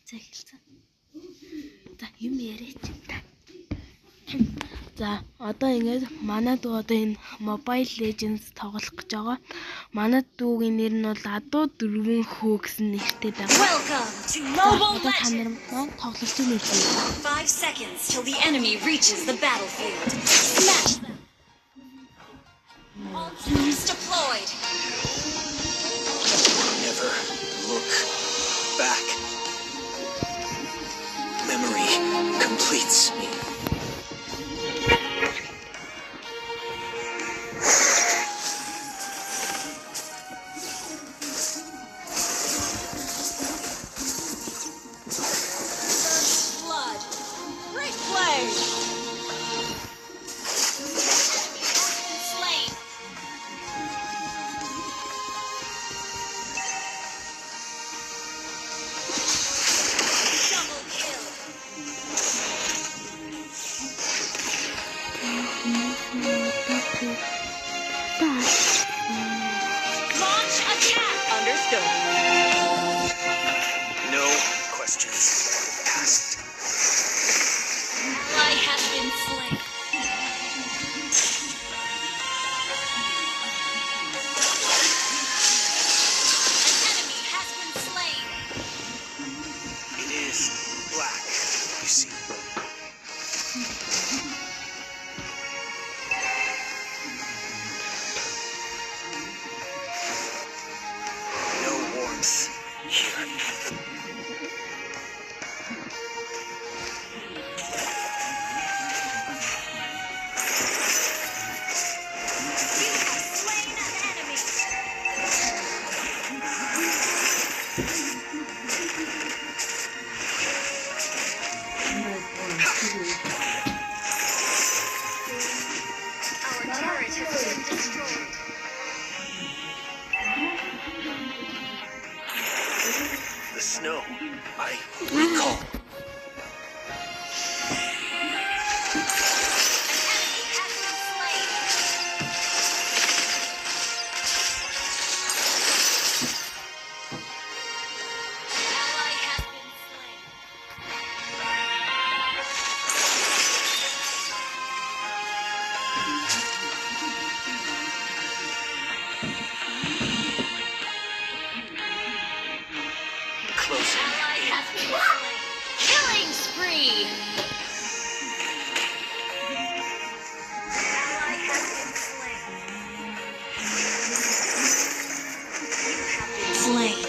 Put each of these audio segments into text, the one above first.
За эхэлсэн. За юм яриач та. За одоо ингээд манай дүү одоо энэ Mobile Legends тоглох гэж байгаа. Манай дүүгийн нэр нь бол Адуу 4 хөө гэсэн нэртэй байгаа. Welcome to Mobile Одоо та нар Legends. маань тоглолтын нэр хэлээ. 5 seconds till the enemy reaches the battlefield. Smash them. All troops deployed. Never look back. Memory completes me. First blood. Great play. Slain. Double kill. Launch attack. Understood. No questions asked. Ally has been slain. An enemy has been slain. It is black, you see. No warmth here. You have slain an enemy. Our turret has been destroyed. The snow, I recall. An enemy has been slain. Ally has been slain. Closing Ally in. has been slain. Killing spree. Ally has been slain. You have been slain.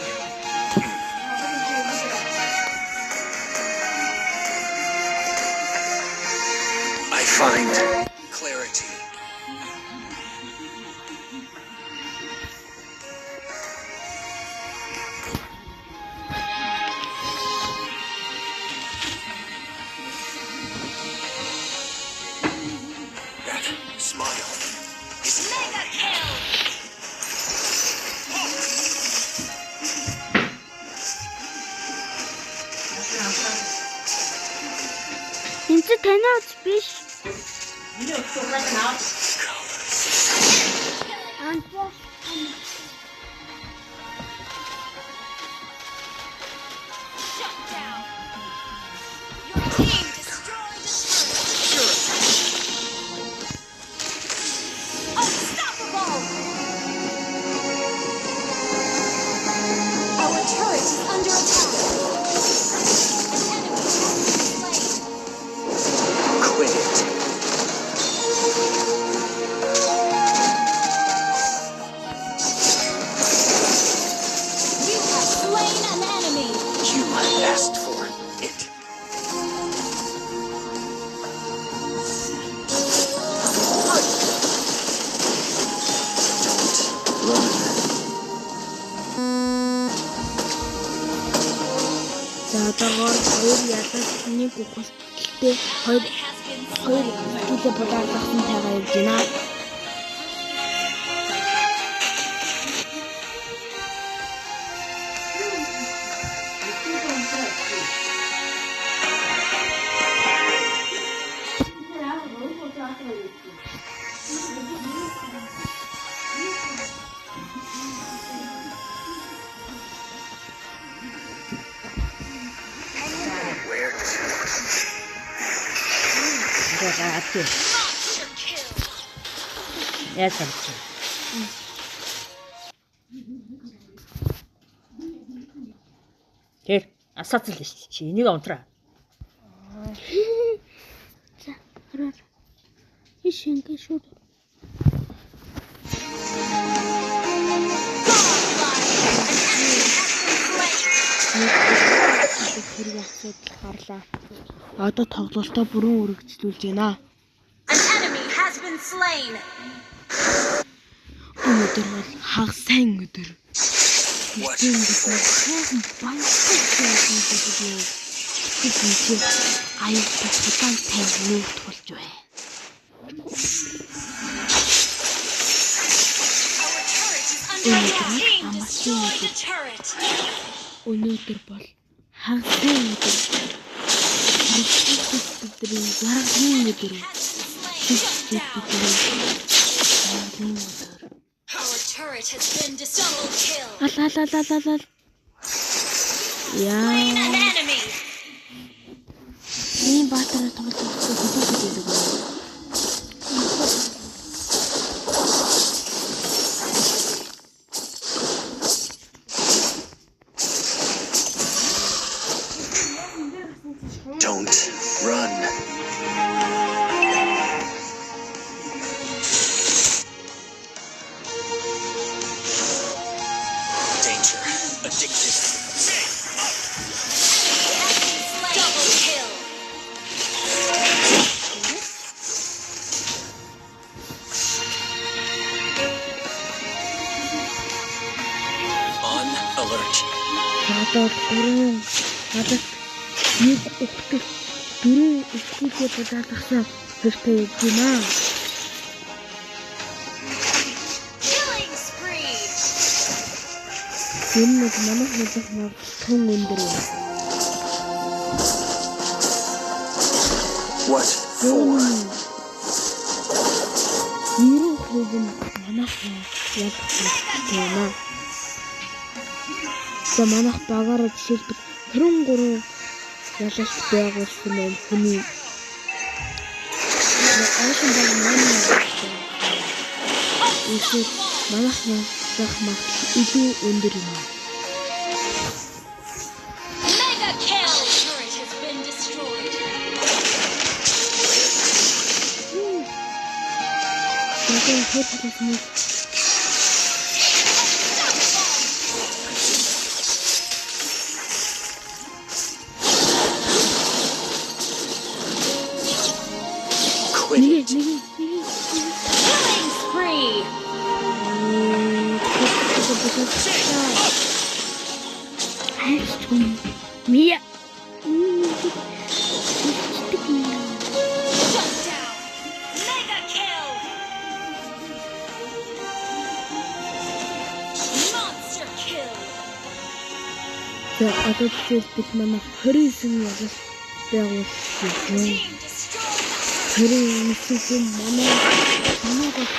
I find clarity. That smile is Mega kill. Энд чи танаас биш. Shut down. Your team destroyed the turret. Unstoppable. Our turret is under attack. An enemy has been slain. quit it. You have slain an enemy. You asked for it. Don't run. За одоогоор хоёр ядаж нэг ухалтай хоёр ихтэй булаалгасан тайгаа явж байна. Monster kill. Яаж санаж байна? Тэр асаац л шүү. Чи энийг унтраа. За хараа. Иш ингэ шүү. Тэр асуудал гарлаа. Одоо тоглолтоо бүрэн үргэлжлүүлж байна. An enemy has been slain. Өнөөдөр бол хаг сайн өдөр. What Тийм for? гэсэн банктай юм. Тэгвэл аюултай худаан тань нүүрт болж байна. Our turret is under attack. Team destroyed the turret. Өнөөдөр бол хаг сайн өдөр. Өдрийн заргын өдөр. Our turret has been double kill. Ал. Яа. Slain an enemy. Ийм баатараа тоглож байгаа. Don't run. Danger. Addicted. Double kill. On alert. Одоо нэг ихтэй дөрөв ихтэй бадаалгасан хэрэгтэй юм аа. Killing spree. Энэ нэг манайх хэлэх нэг тун өндөр юм. What for? Ирүү хөөг нь манайх ялах юм аа. За манайх багаараа жишээлбэл 23 ялалт байгуулсан юм хүний. Аачин баг манай. Ийшээ манайх ялах мах илүү өндөр юм аа. Mega kill. Turret has been destroyed. Тэгвэл хөөцөлсөн Quit it. Killing spree. Мия. Shut down. Mega kill. Monster kill. За одоо жишээлбэл манай 29 ялалт байгуулсан. Team destroyed. Тэрийн нэгэн манайг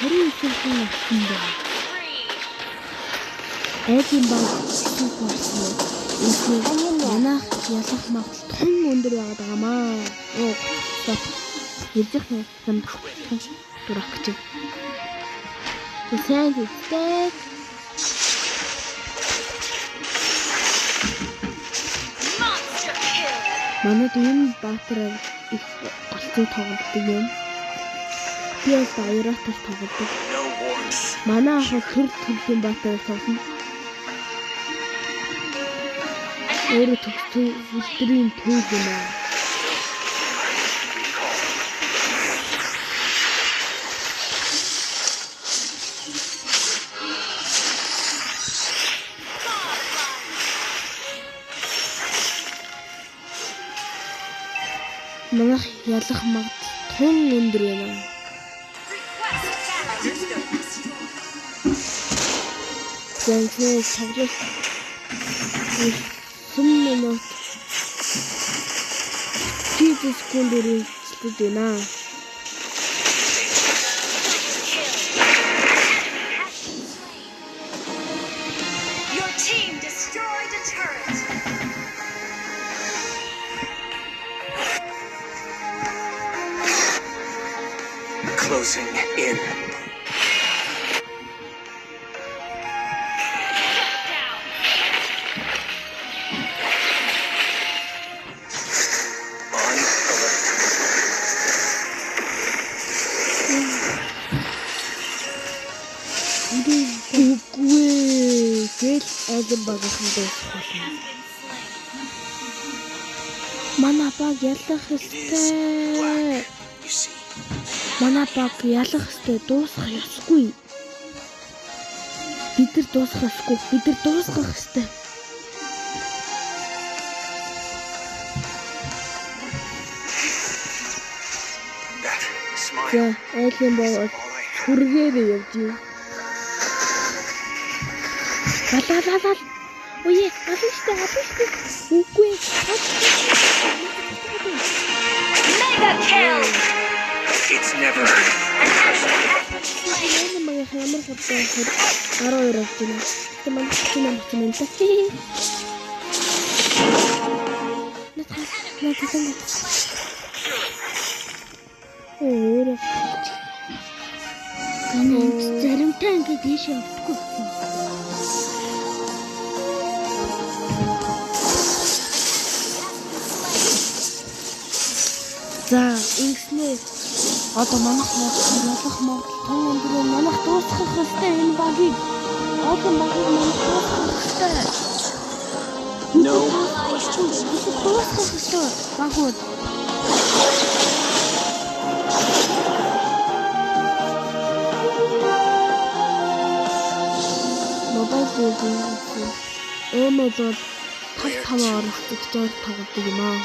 29 авсан байна. Spree. Айдын баг зүйл болсон. Иймээ манайх ялах магадлал тун өндөр байгаад байгаамаа. Оо. Стоп. Яжих юм дурах гэж. Сайн зүгтэй. Monster kill. Манайд энэ баатраар их голцоо тоглодог юм. Би бас аяратаар тоглодог. No warmth. Манай ах төрлийн баатраар тоглоно. Өөрөө төгссөн үлдрийн төв юм аа. Манайх ялах магадлал тун өндөр байна. Зэнхээ тоглох 9 минут 30 секундээр хэлдэг байна. Your team destroyed a turret. Closing in. On alert. Үгүй гэл айдан багахан дуусах болно. Манай баг ялах ёстой. You see. Манай баг ялах ёстой, дуусах ёсгүй. Бид нар дуусах ёсгүй, бид нар дуусгах ёстой. That smile. За, айлын баг All I have. хүргээрээ явж юм. Лалалалал. Ой, алиштай. Үгүй. Mega kill! It's never. Энэ маяг хамар хатсан 12 авч байна. Тэгмээ чинь та. Натхан. Өөр. Гэнэ заримтай ингээд ийш явдаггүй. За, ингэснээр одоо манайх тун өндрөө манайх дуусгах хэрэгтэй энэ багийг. Одоо багийг манайх дуусгах хэрэгтэй. No questions. Дуусгах хэрэгтэй. Багууд. Мобайл дээр Amazon тав орох гэж тоглодог юм аа.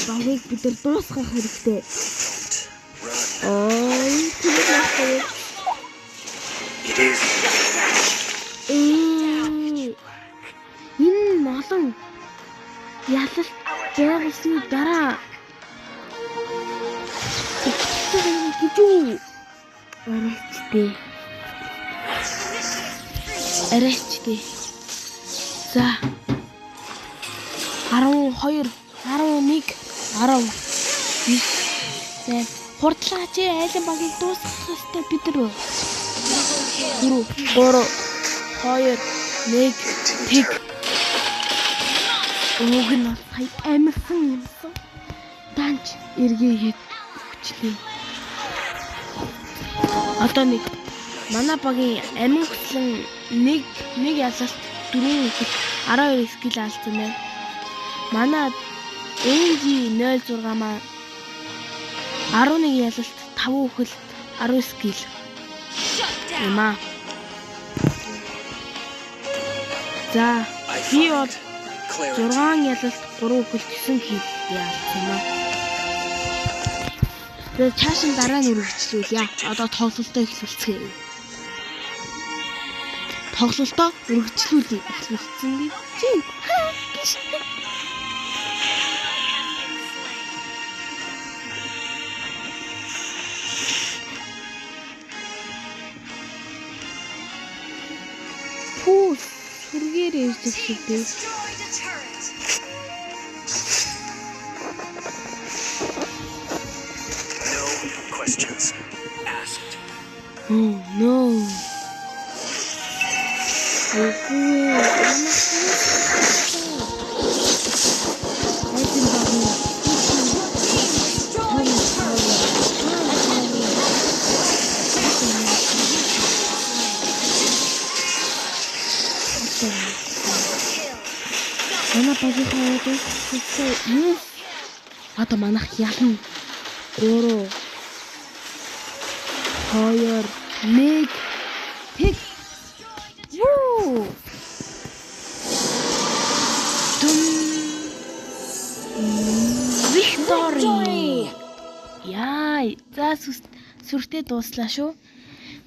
Багийг бид нар дуусгах хэрэгтэй. Ой, тийм. It is. Энэ молон ялалт байгуулсны дараа арайчтэй. За 12 11 10 9 хурдлаач айлын багийг дуусгах хэрэгтэй бид нар. 4 3 2 1 тэг. Уг нь сая амарсан юмсан. Данч эргээгээд хүчлээ. Одоо нэг манай багийн амин хөтлөн нэг ялалт 4 их 12 скил алдсан байна. Манай NG06 маань 11 ялалт 5 үхэлт 10 скил юм аа. За би бол 6 ялалт 3 үхэлт 9 кил яалсан юм аа. Тэгээд цаашин дараа нь үргэлжлүүлье. Одоо тоглолтоо эхлүүлцгээе. Тоглолтоо үргэлжлүүлье. Эхлүүлсэн би. Пүүс сүргээрээ ирж ирсэн. Destroyed a turret. No questions asked. Oh no. Үгүй. Манай багийн хаваад yes. Одоо манайх ялна. 3 2 1 тэг. Вуу. Victory. Яй, за сүртэй дууслаа шүү.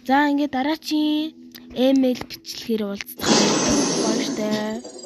За ингээд дараачийн email бичлэгээр уулзах. Баяртай.